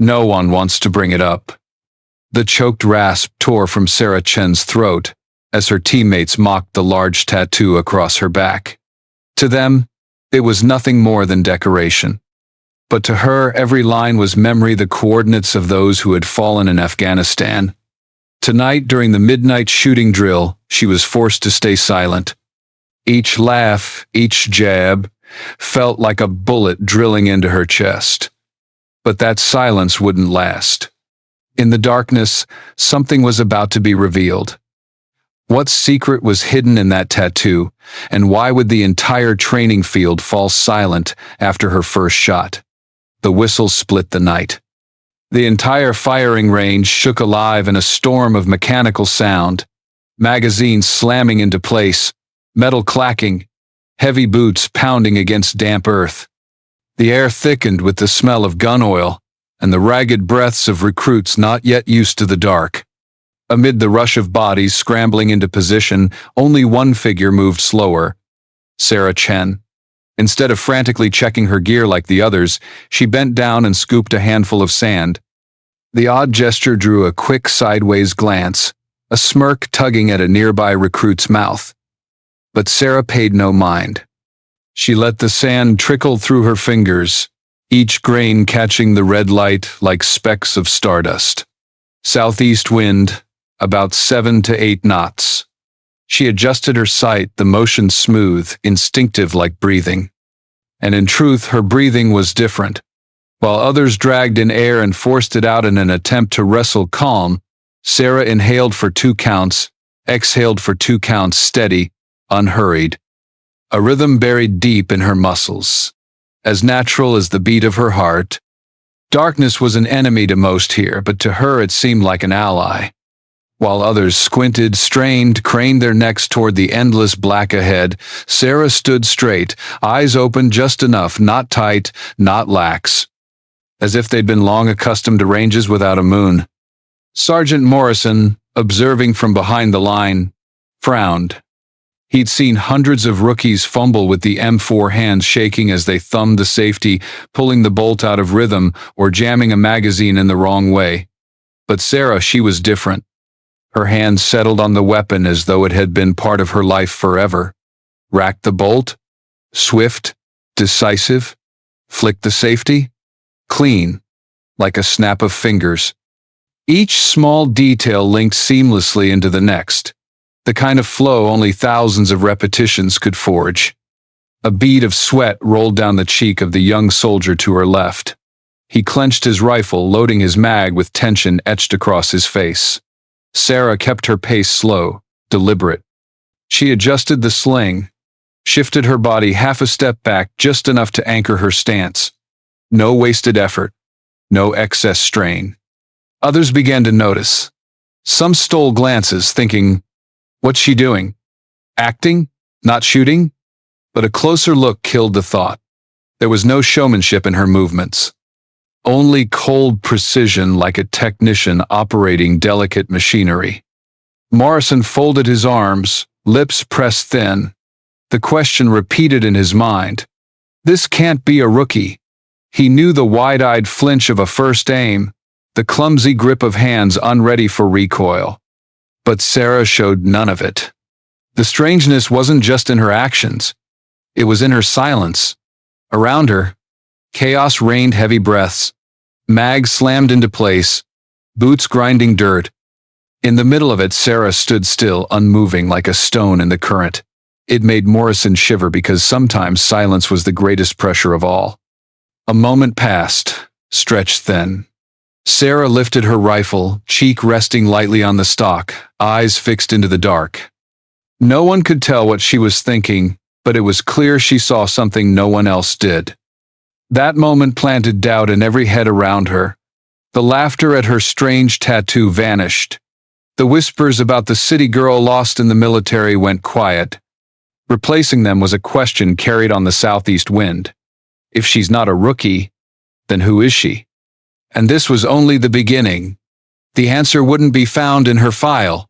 No one wants to bring it up. The choked rasp tore from Sarah Chen's throat as her teammates mocked the large tattoo across her back. To them, it was nothing more than decoration. But to her, every line was memory, the coordinates of those who had fallen in Afghanistan. Tonight, during the midnight shooting drill, she was forced to stay silent. Each laugh, each jab, felt like a bullet drilling into her chest. But that silence wouldn't last. In the darkness, something was about to be revealed. What secret was hidden in that tattoo, and why would the entire training field fall silent after her first shot? The whistle split the night. The entire firing range shook alive in a storm of mechanical sound, magazines slamming into place, metal clacking, heavy boots pounding against damp earth. The air thickened with the smell of gun oil and the ragged breaths of recruits not yet used to the dark. Amid the rush of bodies scrambling into position, only one figure moved slower: Sarah Chen. Instead of frantically checking her gear like the others, she bent down and scooped a handful of sand. The odd gesture drew a quick sideways glance, a smirk tugging at a nearby recruit's mouth. But Sarah paid no mind. She let the sand trickle through her fingers, each grain catching the red light like specks of stardust. Southeast wind, about 7 to 8 knots. She adjusted her sight, the motion smooth, instinctive like breathing. And in truth, her breathing was different. While others dragged in air and forced it out in an attempt to wrestle calm, Sarah inhaled for 2 counts, exhaled for 2 counts, steady, unhurried. A rhythm buried deep in her muscles, as natural as the beat of her heart. Darkness was an enemy to most here, but to her it seemed like an ally. While others squinted, strained, craned their necks toward the endless black ahead, Sarah stood straight, eyes open just enough, not tight, not lax, as if they'd been long accustomed to ranges without a moon. Sergeant Morrison, observing from behind the line, frowned. He'd seen hundreds of rookies fumble with the M4, hands shaking as they thumbed the safety, pulling the bolt out of rhythm, or jamming a magazine in the wrong way. But Sarah, she was different. Her hand settled on the weapon as though it had been part of her life forever. Racked the bolt, swift, decisive, flicked the safety, clean, like a snap of fingers. Each small detail linked seamlessly into the next, the kind of flow only thousands of repetitions could forge. A bead of sweat rolled down the cheek of the young soldier to her left. He clenched his rifle, loading his mag with tension etched across his face. Sarah kept her pace slow, deliberate. She adjusted the sling, shifted her body half a step back, just enough to anchor her stance. No wasted effort, no excess strain. Others began to notice. Some stole glances, thinking, "What's she doing? Acting? Not shooting?" But a closer look killed the thought. There was no showmanship in her movements. Only cold precision, like a technician operating delicate machinery. Morrison folded his arms, lips pressed thin. The question repeated in his mind. This can't be a rookie. He knew the wide-eyed flinch of a first aim, the clumsy grip of hands unready for recoil. But Sarah showed none of it. The strangeness wasn't just in her actions. It was in her silence. Around her, chaos rained, heavy breaths. Mags slammed into place, boots grinding dirt. In the middle of it, Sarah stood still, unmoving like a stone in the current. It made Morrison shiver because sometimes silence was the greatest pressure of all. A moment passed, stretched thin. Sarah lifted her rifle, cheek resting lightly on the stock, eyes fixed into the dark. No one could tell what she was thinking, but it was clear she saw something no one else did. That moment planted doubt in every head around her. The laughter at her strange tattoo vanished. The whispers about the city girl lost in the military went quiet. Replacing them was a question carried on the southeast wind. If she's not a rookie, then who is she? And this was only the beginning. The answer wouldn't be found in her file.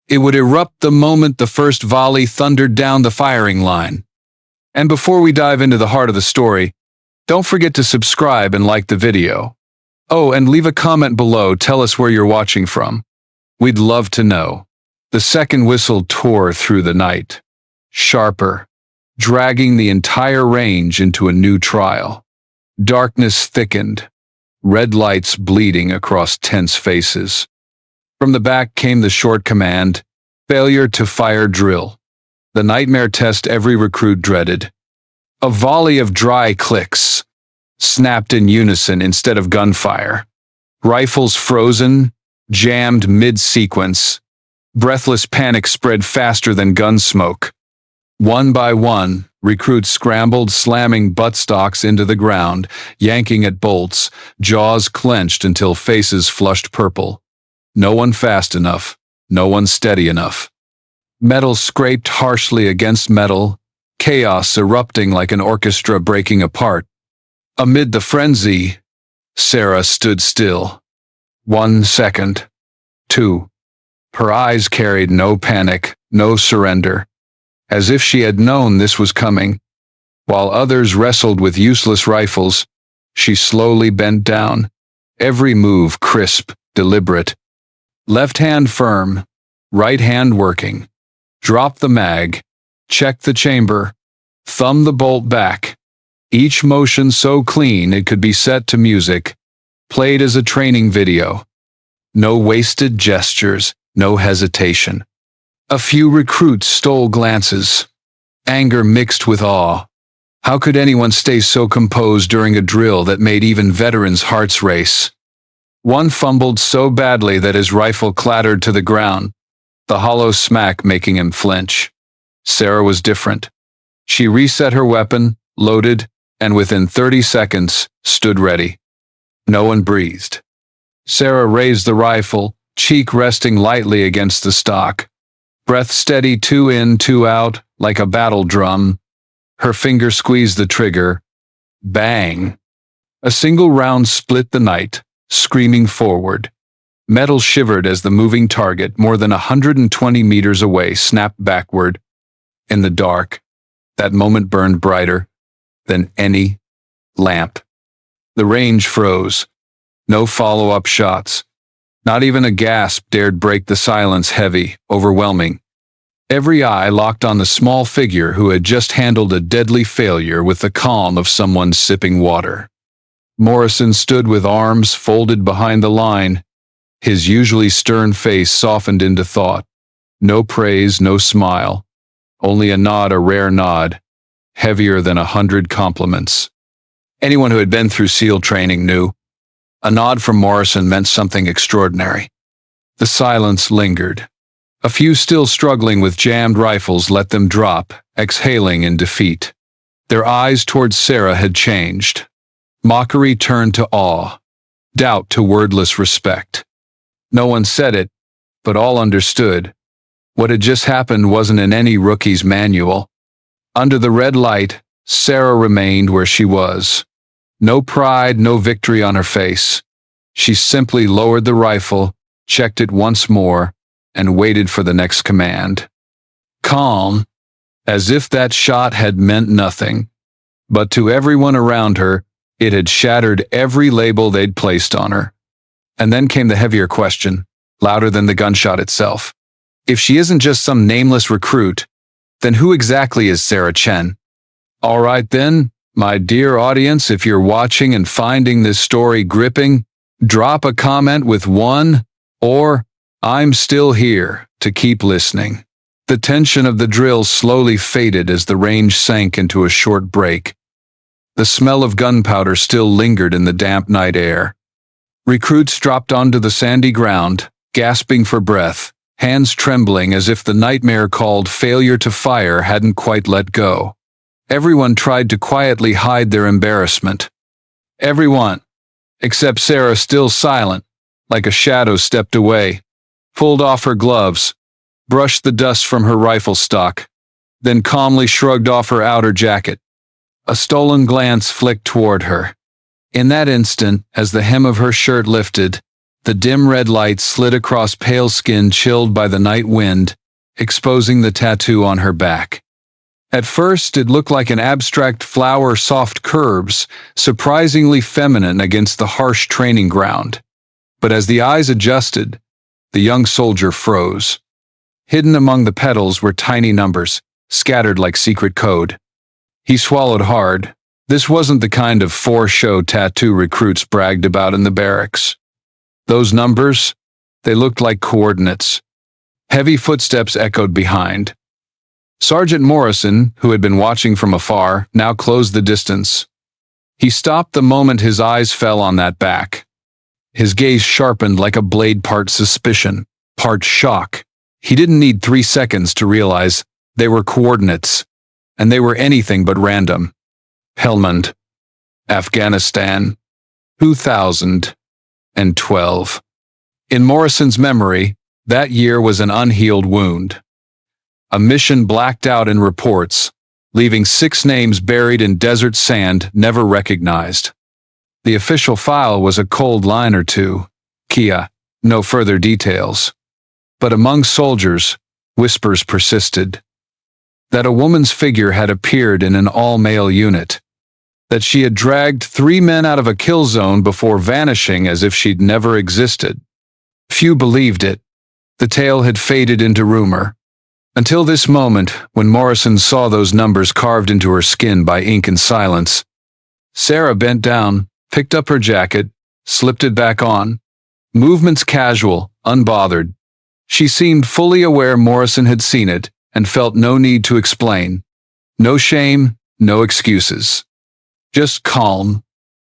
It would erupt the moment the first volley thundered down the firing line. And before we dive into the heart of the story, don't forget to subscribe and like the video. Oh, and leave a comment below, tell us where you're watching from. We'd love to know. The second whistle tore through the night, sharper, dragging the entire range into a new trial. Darkness thickened, red lights bleeding across tense faces. From the back came the short command, failure to fire drill. The nightmare test every recruit dreaded. A volley of dry clicks snapped in unison instead of gunfire. Rifles frozen, jammed mid-sequence. Breathless panic spread faster than gun smoke. One by one, recruits scrambled, slamming buttstocks into the ground, yanking at bolts, jaws clenched until faces flushed purple. No one fast enough, no one steady enough. Metal scraped harshly against metal, chaos erupting like an orchestra breaking apart. Amid the frenzy, Sarah stood still. 1 second. 2. Her eyes carried no panic, no surrender, as if she had known this was coming. While others wrestled with useless rifles, she slowly bent down, every move crisp, deliberate. Left hand firm, right hand working. Drop the mag, check the chamber, thumb the bolt back. Each motion so clean it could be set to music, played as a training video. No wasted gestures, no hesitation. A few recruits stole glances, anger mixed with awe. How could anyone stay so composed during a drill that made even veterans' hearts race? One fumbled so badly that his rifle clattered to the ground, the hollow smack making him flinch. Sarah was different. She reset her weapon, loaded, and within 30 seconds, stood ready. No one breathed. Sarah raised the rifle, cheek resting lightly against the stock. Breath steady, 2 in, 2 out, like a battle drum. Her finger squeezed the trigger. Bang! A single round split the night, screaming forward. Metal shivered as the moving target, more than 120 meters away, snapped backward. In the dark, that moment burned brighter than any lamp. The range froze. No follow-up shots. Not even a gasp dared break the silence, heavy, overwhelming. Every eye locked on the small figure who had just handled a deadly failure with the calm of someone sipping water. Morrison stood with arms folded behind the line, his usually stern face softened into thought. No praise, no smile. Only a nod, a rare nod, heavier than 100 compliments. Anyone who had been through SEAL training knew. A nod from Morrison meant something extraordinary. The silence lingered. A few still struggling with jammed rifles let them drop, exhaling in defeat. Their eyes towards Sarah had changed. Mockery turned to awe, doubt to wordless respect. No one said it, but all understood. What had just happened wasn't in any rookie's manual. Under the red light, Sarah remained where she was. No pride, no victory on her face. She simply lowered the rifle, checked it once more, and waited for the next command. Calm, as if that shot had meant nothing. But to everyone around her, it had shattered every label they'd placed on her. And then came the heavier question, louder than the gunshot itself. If she isn't just some nameless recruit, then who exactly is Sarah Chen? All right then, my dear audience, if you're watching and finding this story gripping, drop a comment with 1 or I'm still here to keep listening. The tension of the drill slowly faded as the range sank into a short break. The smell of gunpowder still lingered in the damp night air. Recruits dropped onto the sandy ground, gasping for breath, hands trembling as if the nightmare called failure to fire hadn't quite let go. Everyone tried to quietly hide their embarrassment. Everyone, except Sarah, still silent, like a shadow, stepped away, pulled off her gloves, brushed the dust from her rifle stock, then calmly shrugged off her outer jacket. A stolen glance flicked toward her. In that instant, as the hem of her shirt lifted, the dim red light slid across pale skin chilled by the night wind, exposing the tattoo on her back. At first, it looked like an abstract flower, soft curves, surprisingly feminine against the harsh training ground. But as the eyes adjusted, the young soldier froze. Hidden among the petals were tiny numbers, scattered like secret code. He swallowed hard. This wasn't the kind of for-show tattoo recruits bragged about in the barracks. Those numbers, they looked like coordinates. Heavy footsteps echoed behind. Sergeant Morrison, who had been watching from afar, now closed the distance. He stopped the moment his eyes fell on that back. His gaze sharpened like a blade, part suspicion, part shock. He didn't need 3 seconds to realize they were coordinates, and they were anything but random. Helmand, Afghanistan, 2012. In Morrison's memory, that year was an unhealed wound. A mission blacked out in reports, leaving 6 names buried in desert sand never recognized. The official file was a cold line or two. Kia, no further details. But among soldiers, whispers persisted. That a woman's figure had appeared in an all-male unit. That she had dragged 3 men out of a kill zone before vanishing as if she'd never existed. Few believed it. The tale had faded into rumor. Until this moment, when Morrison saw those numbers carved into her skin by ink and silence. Sarah bent down, picked up her jacket, slipped it back on. Movements casual, unbothered. She seemed fully aware Morrison had seen it, and felt no need to explain. No shame, no excuses. Just calm,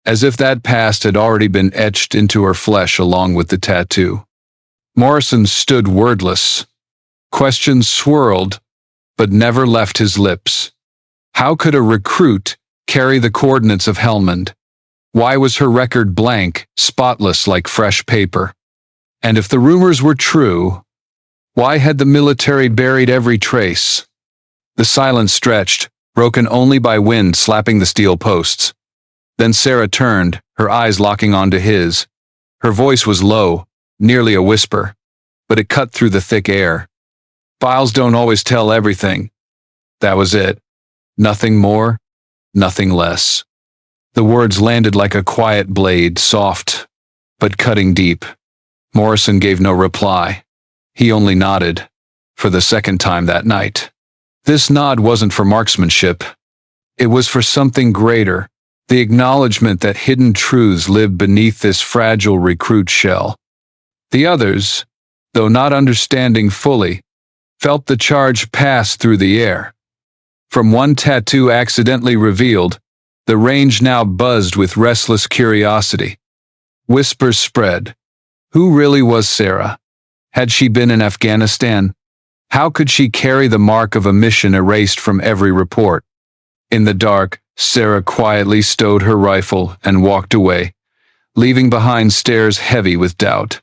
as if that past had already been etched into her flesh along with the tattoo. Morrison stood wordless. Questions swirled, but never left his lips. How could a recruit carry the coordinates of Helmand? Why was her record blank, spotless like fresh paper? And if the rumors were true, why had the military buried every trace? The silence stretched, broken only by wind slapping the steel posts. Then Sarah turned, her eyes locking onto his. Her voice was low, nearly a whisper, but it cut through the thick air. Files don't always tell everything. That was it. Nothing more, nothing less. The words landed like a quiet blade, soft, but cutting deep. Morrison gave no reply. He only nodded, for the second time that night. This nod wasn't for marksmanship. It was for something greater, the acknowledgement that hidden truths lived beneath this fragile recruit shell. The others, though not understanding fully, felt the charge pass through the air. From one tattoo accidentally revealed, the range now buzzed with restless curiosity. Whispers spread. Who really was Sarah? Had she been in Afghanistan? How could she carry the mark of a mission erased from every report? In the dark, Sarah quietly stowed her rifle and walked away, leaving behind stares heavy with doubt.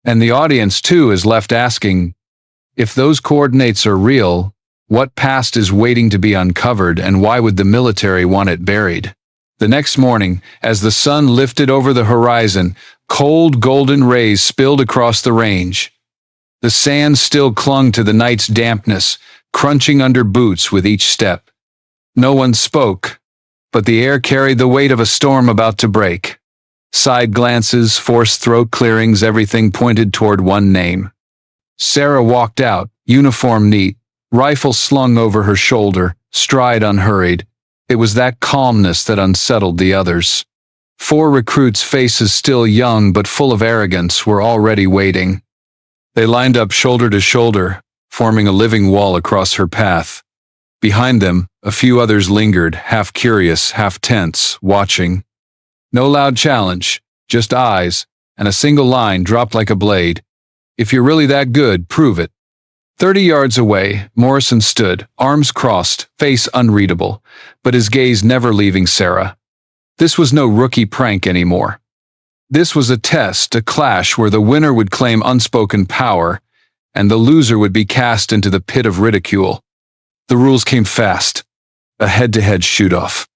And the audience, too, is left asking, if those coordinates are real, what past is waiting to be uncovered, and why would the military want it buried? The next morning, as the sun lifted over the horizon, cold golden rays spilled across the range. The sand still clung to the night's dampness, crunching under boots with each step. No one spoke, but the air carried the weight of a storm about to break. Side glances, forced throat clearings, everything pointed toward one name. Sarah walked out, uniform neat, rifle slung over her shoulder, stride unhurried. It was that calmness that unsettled the others. 4 recruits, faces still young but full of arrogance, were already waiting. They lined up shoulder to shoulder, forming a living wall across her path. Behind them, a few others lingered, half curious, half tense, watching. No loud challenge, just eyes, and a single line dropped like a blade. If you're really that good, prove it. 30 yards away, Morrison stood, arms crossed, face unreadable, but his gaze never leaving Sarah. This was no rookie prank anymore. This was a test, a clash where the winner would claim unspoken power, and the loser would be cast into the pit of ridicule. The rules came fast. A head-to-head shoot-off.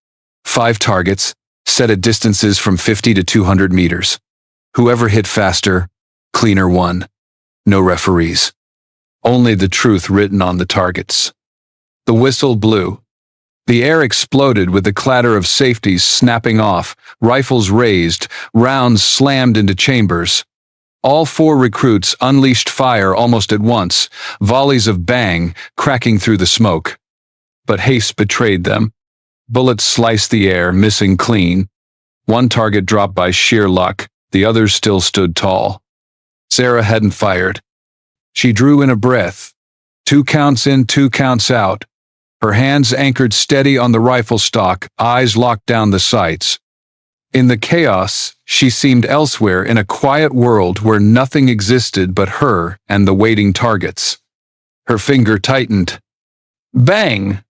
5 targets, set at distances from 50 to 200 meters. Whoever hit faster, cleaner won. No referees. Only the truth written on the targets. The whistle blew. The air exploded with the clatter of safeties snapping off, rifles raised, rounds slammed into chambers. All 4 recruits unleashed fire almost at once, volleys of bang cracking through the smoke. But haste betrayed them. Bullets sliced the air, missing clean. One target dropped by sheer luck, the others still stood tall. Sarah hadn't fired. She drew in a breath. 2 counts in, 2 counts out. Her hands anchored steady on the rifle stock, eyes locked down the sights. In the chaos, she seemed elsewhere in a quiet world where nothing existed but her and the waiting targets. Her finger tightened. Bang!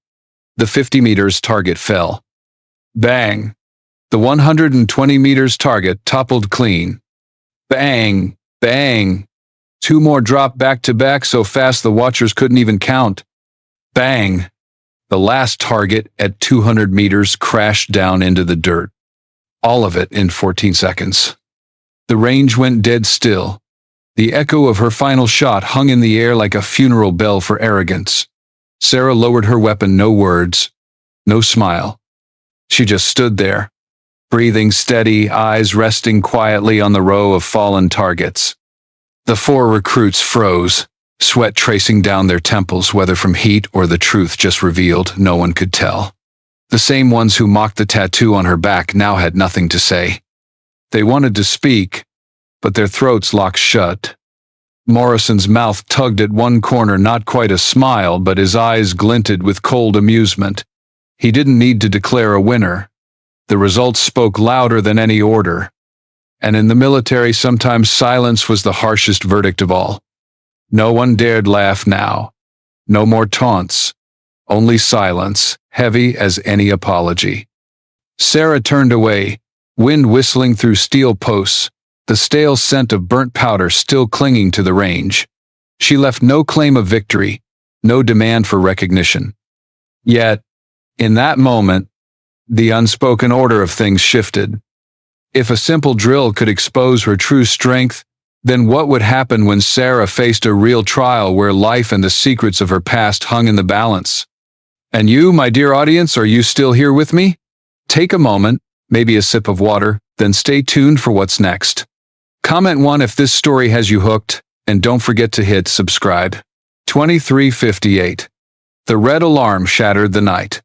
The 50 meters target fell. Bang! The 120 meters target toppled clean. Bang! Bang! 2 more dropped back to back so fast the watchers couldn't even count. Bang! The last target at 200 meters crashed down into the dirt. All of it in 14 seconds. The range went dead still. The echo of her final shot hung in the air like a funeral bell for arrogance. Sarah lowered her weapon, no words, no smile. She just stood there, breathing steady, eyes resting quietly on the row of fallen targets. The 4 recruits froze, sweat tracing down their temples, whether from heat or the truth just revealed, no one could tell. The same ones who mocked the tattoo on her back now had nothing to say. They wanted to speak, but their throats locked shut. Morrison's mouth tugged at one corner, not quite a smile, but his eyes glinted with cold amusement. He didn't need to declare a winner. The results spoke louder than any order. And in the military, sometimes silence was the harshest verdict of all. No one dared laugh now. No more taunts. Only silence, heavy as any apology. Sarah turned away, wind whistling through steel posts, the stale scent of burnt powder still clinging to the range. She left no claim of victory, no demand for recognition. Yet, in that moment, the unspoken order of things shifted. If a simple drill could expose her true strength, then what would happen when Sarah faced a real trial where life and the secrets of her past hung in the balance? And you, my dear audience, are you still here with me? Take a moment, maybe a sip of water, then stay tuned for what's next. Comment 1 if this story has you hooked, and don't forget to hit subscribe. 2358. The red alarm shattered the night.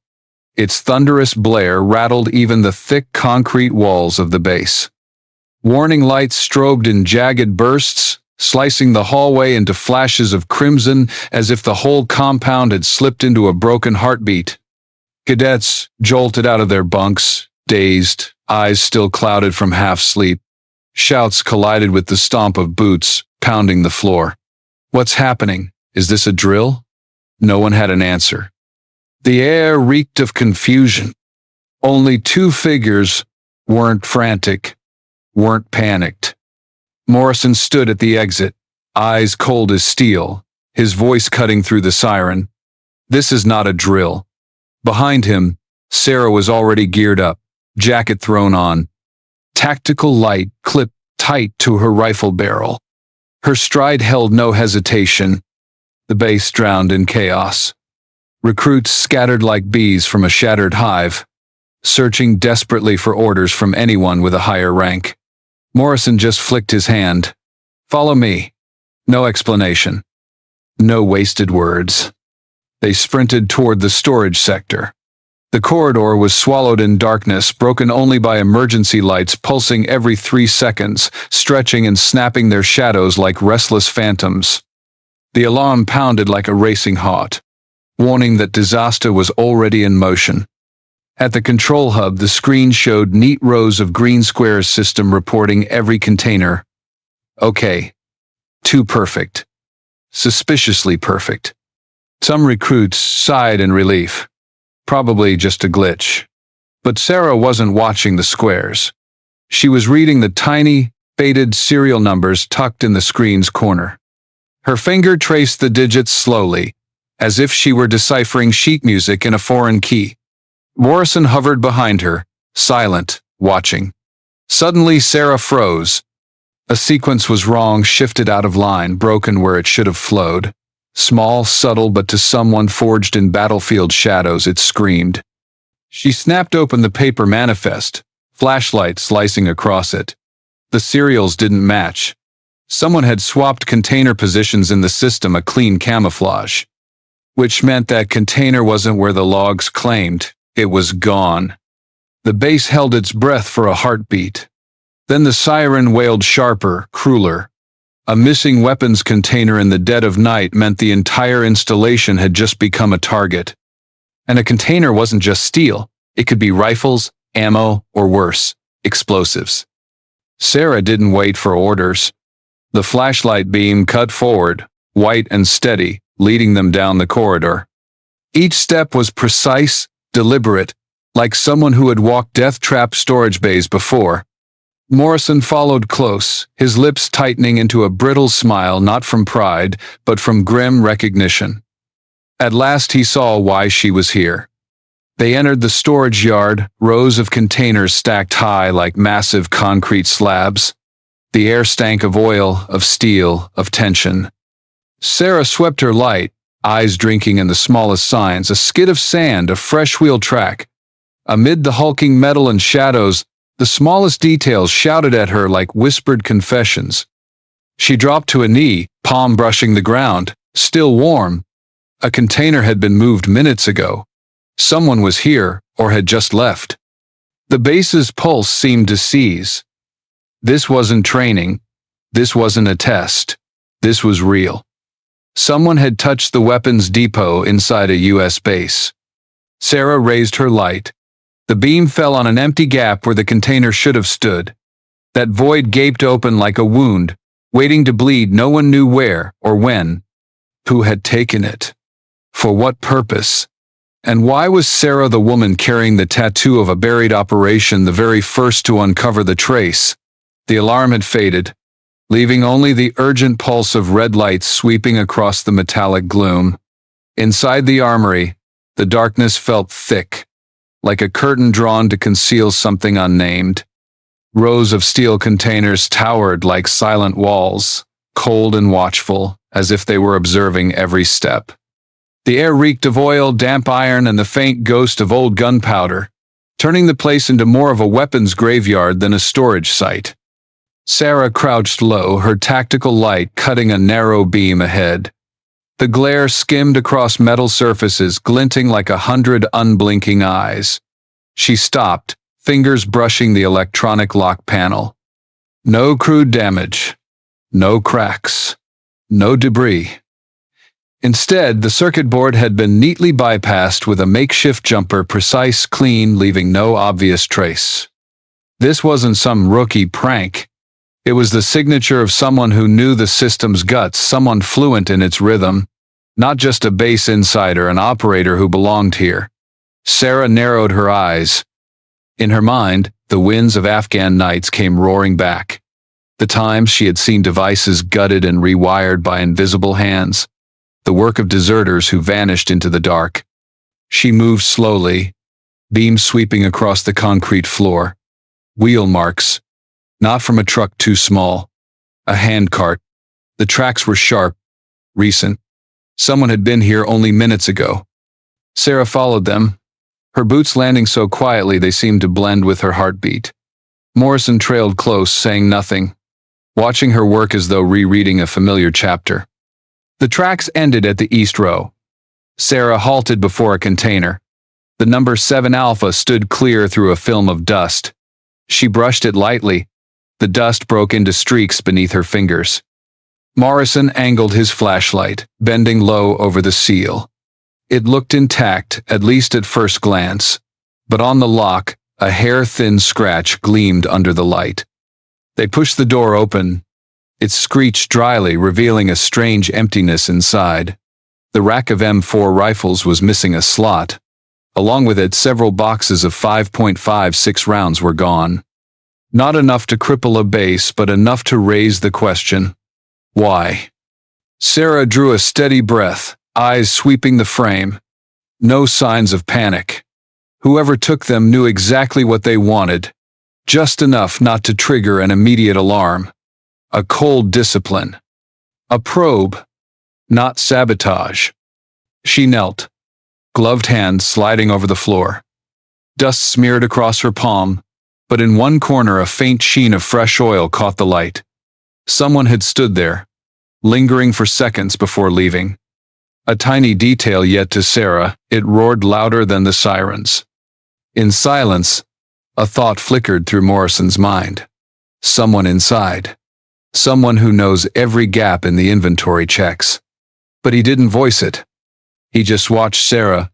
Its thunderous blare rattled even the thick concrete walls of the base. Warning lights strobed in jagged bursts, slicing the hallway into flashes of crimson as if the whole compound had slipped into a broken heartbeat. Cadets jolted out of their bunks, dazed, eyes still clouded from half-sleep. Shouts collided with the stomp of boots, pounding the floor. What's happening? Is this a drill? No one had an answer. The air reeked of confusion. Only 2 figures weren't frantic, weren't panicked. Morrison stood at the exit, eyes cold as steel, his voice cutting through the siren. This is not a drill. Behind him, Sarah was already geared up, jacket thrown on. Tactical light clipped tight to her rifle barrel. Her stride held no hesitation. The base drowned in chaos. Recruits scattered like bees from a shattered hive, searching desperately for orders from anyone with a higher rank. Morrison just flicked his hand. Follow me. No explanation. No wasted words. They sprinted toward the storage sector. The corridor was swallowed in darkness, broken only by emergency lights pulsing every 3 seconds, stretching and snapping their shadows like restless phantoms. The alarm pounded like a racing heart, warning that disaster was already in motion. At the control hub, the screen showed neat rows of green squares, system reporting every container. Okay. Too perfect. Suspiciously perfect. Some recruits sighed in relief. Probably just a glitch. But Sarah wasn't watching the squares. She was reading the tiny, faded serial numbers tucked in the screen's corner. Her finger traced the digits slowly, as if she were deciphering sheet music in a foreign key. Morrison hovered behind her, silent, watching. Suddenly, Sarah froze. A sequence was wrong, shifted out of line, broken where it should have flowed. Small, subtle, but to someone forged in battlefield shadows, it screamed. She snapped open the paper manifest, flashlight slicing across it. The serials didn't match. Someone had swapped container positions in the system, a clean camouflage. Which meant that container wasn't where the logs claimed. It was gone. The base held its breath for a heartbeat. Then the siren wailed sharper, crueler. A missing weapons container in the dead of night meant the entire installation had just become a target. And a container wasn't just steel. It could be rifles, ammo, or worse, explosives. Sarah didn't wait for orders. The flashlight beam cut forward, white and steady, leading them down the corridor. Each step was precise, deliberate, like someone who had walked death-trap storage bays before. Morrison followed close, his lips tightening into a brittle smile, not from pride, but from grim recognition. At last he saw why she was here. They entered the storage yard, rows of containers stacked high like massive concrete slabs. The air stank of oil, of steel, of tension. Sarah swept her light, eyes drinking in the smallest signs, a skid of sand, a fresh wheel track. Amid the hulking metal and shadows, the smallest details shouted at her like whispered confessions. She dropped to a knee, palm brushing the ground, still warm. A container had been moved minutes ago. Someone was here, or had just left. The base's pulse seemed to seize. This wasn't training. This wasn't a test. This was real. Someone had touched the weapons depot inside a U.S. base. Sarah raised her light. The beam fell on an empty gap where the container should have stood. That void gaped open like a wound, waiting to bleed. No one knew where or when. Who had taken it? For what purpose? And why was Sarah, the woman carrying the tattoo of a buried operation, the very first to uncover the trace? The alarm had faded, leaving only the urgent pulse of red lights sweeping across the metallic gloom. Inside the armory, the darkness felt thick, like a curtain drawn to conceal something unnamed. Rows of steel containers towered like silent walls, cold and watchful, as if they were observing every step. The air reeked of oil, damp iron, and the faint ghost of old gunpowder, turning the place into more of a weapons graveyard than a storage site. Sarah crouched low, her tactical light cutting a narrow beam ahead. The glare skimmed across metal surfaces, glinting like 100 unblinking eyes. She stopped, fingers brushing the electronic lock panel. No crude damage. No cracks. No debris. Instead, the circuit board had been neatly bypassed with a makeshift jumper, precise, clean, leaving no obvious trace. This wasn't some rookie prank. It was the signature of someone who knew the system's guts, someone fluent in its rhythm. Not just a base insider, an operator who belonged here. Sarah narrowed her eyes. In her mind, the winds of Afghan nights came roaring back. The times she had seen devices gutted and rewired by invisible hands. The work of deserters who vanished into the dark. She moved slowly, beams sweeping across the concrete floor. Wheel marks. Not from a truck too small. A handcart. The tracks were sharp, recent. Someone had been here only minutes ago. Sarah followed them, her boots landing so quietly they seemed to blend with her heartbeat. Morrison trailed close, saying nothing, watching her work as though rereading a familiar chapter. The tracks ended at the east row. Sarah halted before a container. The number 7 Alpha stood clear through a film of dust. She brushed it lightly. The dust broke into streaks beneath her fingers. Morrison angled his flashlight, bending low over the seal. It looked intact, at least at first glance, but on the lock, a hair-thin scratch gleamed under the light. They pushed the door open. It screeched dryly, revealing a strange emptiness inside. The rack of M4 rifles was missing a slot. Along with it, several boxes of 5.56 rounds were gone. Not enough to cripple a base, but enough to raise the question. Why? Sarah drew a steady breath, eyes sweeping the frame. No signs of panic. Whoever took them knew exactly what they wanted. Just enough not to trigger an immediate alarm. A cold discipline. A probe. not sabotage. She knelt, gloved hands sliding over the floor. Dust smeared across her palm, but in one corner a faint sheen of fresh oil caught the light. Someone had stood there, lingering for seconds before leaving. A tiny detail yet to Sarah, it roared louder than the sirens. In silence, a thought flickered through Morrison's mind. Someone inside. Someone who knows every gap in the inventory checks. But he didn't voice it. He just watched Sarah,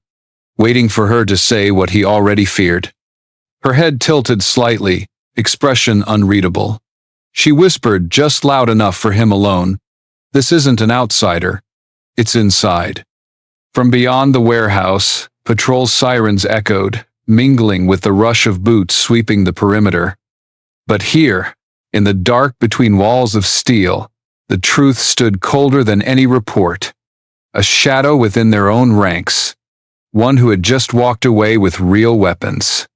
waiting for her to say what he already feared. Her head tilted slightly, expression unreadable. She whispered just loud enough for him alone. "This isn't an outsider. It's inside." From beyond the warehouse, patrol sirens echoed, mingling with the rush of boots sweeping the perimeter. But here, in the dark between walls of steel, the truth stood colder than any report. A shadow within their own ranks. One who had just walked away with real weapons.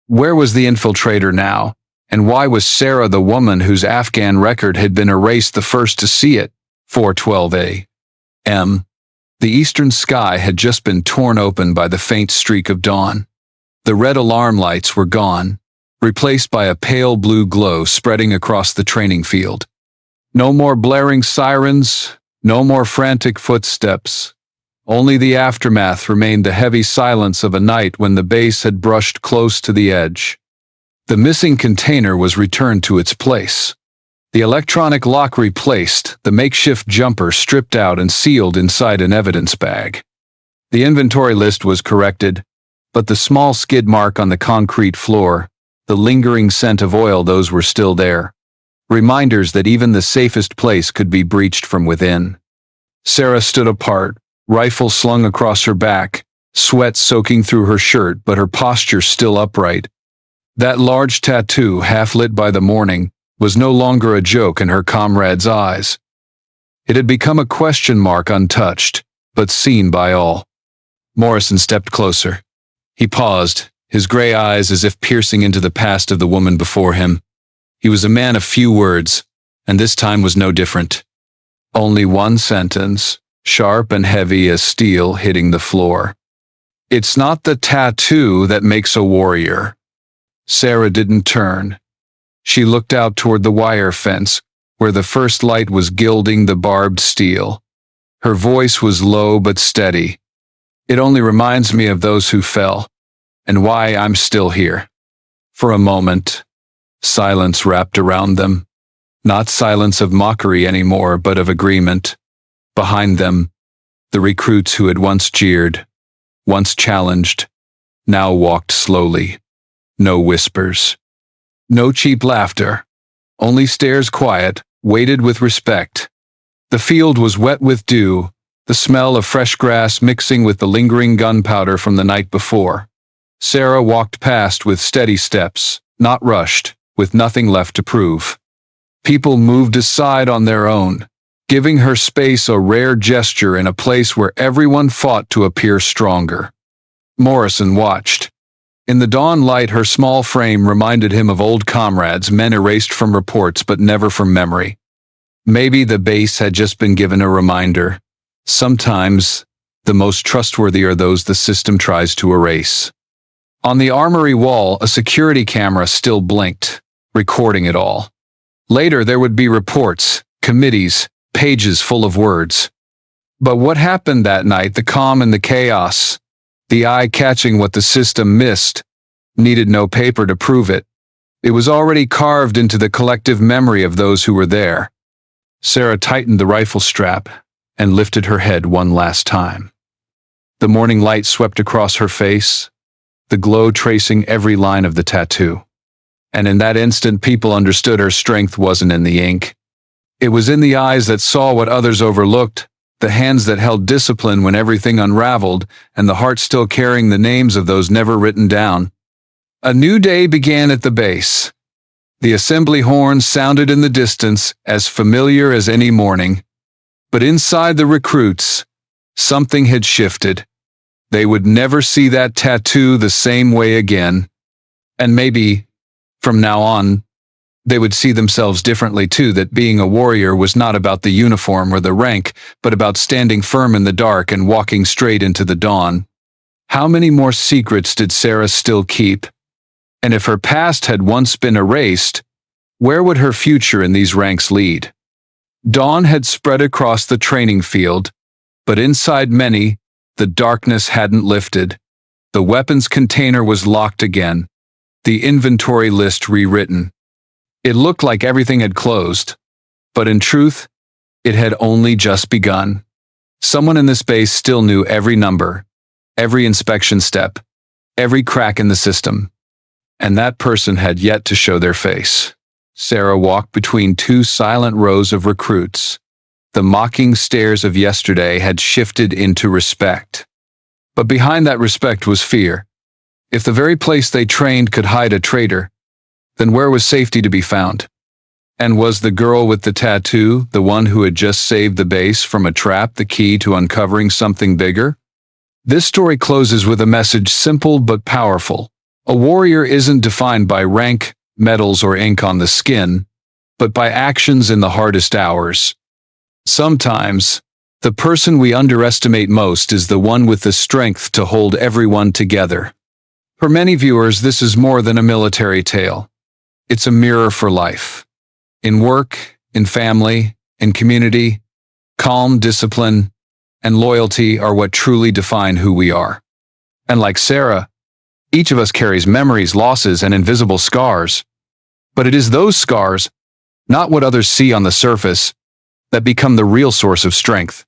Where was the infiltrator now? And why was Sarah the woman whose Afghan record had been erased the first to see it? 4:12 a.m. The eastern sky had just been torn open by the faint streak of dawn. The red alarm lights were gone, replaced by a pale blue glow spreading across the training field. No more blaring sirens, no more frantic footsteps. Only the aftermath remained, the heavy silence of a night when the base had brushed close to the edge. The missing container was returned to its place. The electronic lock replaced, the makeshift jumper stripped out and sealed inside an evidence bag. The inventory list was corrected, but the small skid mark on the concrete floor, the lingering scent of oil, those were still there. Reminders that even the safest place could be breached from within. Sarah stood apart, rifle slung across her back, sweat soaking through her shirt but her posture still upright. That large tattoo, half lit by the morning, was no longer a joke in her comrade's eyes. It had become a question mark, untouched, but seen by all. Morrison stepped closer. He paused, his gray eyes as if piercing into the past of the woman before him. He was a man of few words, and this time was no different. Only one sentence, sharp and heavy as steel, hitting the floor. "It's not the tattoo that makes a warrior." Sarah didn't turn. She looked out toward the wire fence, where the first light was gilding the barbed steel. Her voice was low but steady. "It only reminds me of those who fell, and why I'm still here." For a moment, silence wrapped around them. Not silence of mockery anymore, but of agreement. Behind them, the recruits who had once jeered, once challenged, now walked slowly. No whispers. No cheap laughter. Only stares, quiet, weighted with respect. The field was wet with dew, the smell of fresh grass mixing with the lingering gunpowder from the night before. Sarah walked past with steady steps, not rushed, with nothing left to prove. People moved aside on their own, giving her space, a rare gesture in a place where everyone fought to appear stronger. Morrison watched. In the dawn light, her small frame reminded him of old comrades, men erased from reports but never from memory. Maybe the base had just been given a reminder. Sometimes, the most trustworthy are those the system tries to erase. On the armory wall, a security camera still blinked, recording it all. Later there would be reports, committees, pages full of words. But what happened that night, the calm and the chaos, the eye catching what the system missed, needed no paper to prove it. It was already carved into the collective memory of those who were there. Sarah tightened the rifle strap and lifted her head one last time. The morning light swept across her face, the glow tracing every line of the tattoo. And in that instant, people understood her strength wasn't in the ink. It was in the eyes that saw what others overlooked, the hands that held discipline when everything unraveled, and the heart still carrying the names of those never written down. A new day began at the base. The assembly horn sounded in the distance, as familiar as any morning. But inside the recruits, something had shifted. They would never see that tattoo the same way again. And maybe, from now on, They would see themselves differently too, that being a warrior was not about the uniform or the rank, but about standing firm in the dark and walking straight into the dawn. How many more secrets did Sarah still keep? And if her past had once been erased, where would her future in these ranks lead? Dawn had spread across the training field, but inside many, the darkness hadn't lifted. The weapons container was locked again, the inventory list rewritten. It looked like everything had closed, but in truth, it had only just begun. Someone in this base still knew every number, every inspection step, every crack in the system, and that person had yet to show their face. Sarah walked between two silent rows of recruits. The mocking stares of yesterday had shifted into respect. But behind that respect was fear. If the very place they trained could hide a traitor, then where was safety to be found? And was the girl with the tattoo, the one who had just saved the base from a trap, the key to uncovering something bigger? This story closes with a message simple but powerful. A warrior isn't defined by rank, medals, or ink on the skin, but by actions in the hardest hours. Sometimes, the person we underestimate most is the one with the strength to hold everyone together. For many viewers, this is more than a military tale. It's a mirror for life. In work, in family, in community, calm, discipline, and loyalty are what truly define who we are. And like Sarah, each of us carries memories, losses, and invisible scars. But it is those scars, not what others see on the surface, that become the real source of strength.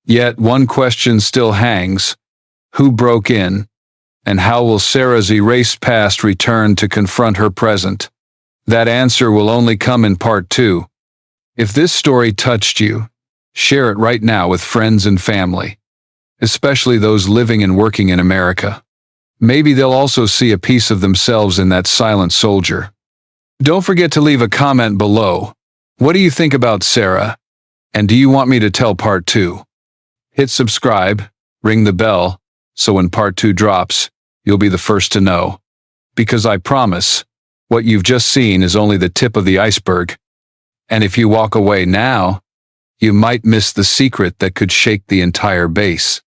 Yet one question still hangs: who broke in? And how will Sarah's erased past return to confront her present? That answer will only come in part 2. If this story touched you, share it right now with friends and family, especially those living and working in America. Maybe they'll also see a piece of themselves in that silent soldier. Don't forget to leave a comment below. What do you think about Sarah? And do you want me to tell part 2? Hit subscribe, ring the bell, so when part 2 drops, you'll be the first to know. Because I promise, what you've just seen is only the tip of the iceberg. And if you walk away now, you might miss the secret that could shake the entire base.